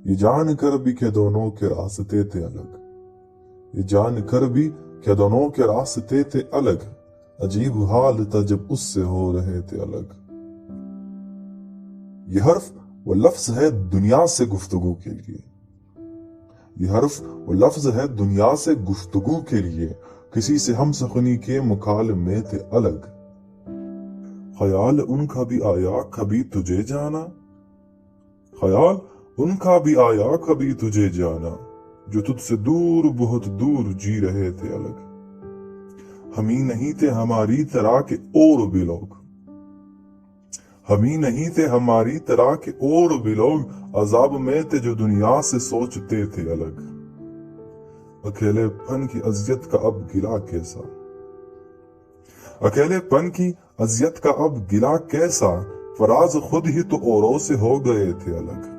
ये जान कर भी कि दोनों के रास्ते थे अलग, ये जान कर भी कि दोनों के रास्ते थे अलग, अजीब हाल था जब उससे हो रहे थे अलग। ये हर्फ वो लफ्ज है दुनिया से गुफ्तगू के लिए, ये हर्फ वो लफ्ज है दुनिया से गुफ्तगू के लिए, किसी से हम सखनी के मुकालमे थे अलग। ख्याल उनका भी आया कभी तुझे जाना, ख्याल उनका भी आया कभी तुझे जाना, जो तुझसे दूर बहुत दूर जी रहे थे अलग। हम ही नहीं थे हमारी तरह के और भी लोग, हम ही नहीं थे हमारी तरह के और भी लोग, अजाब में थे जो दुनिया से सोचते थे अलग। अकेलेपन की अजियत का अब गिला कैसा, अकेलेपन की अजियत का अब गिला कैसा, फराज खुद ही तो औरों से हो गए थे अलग।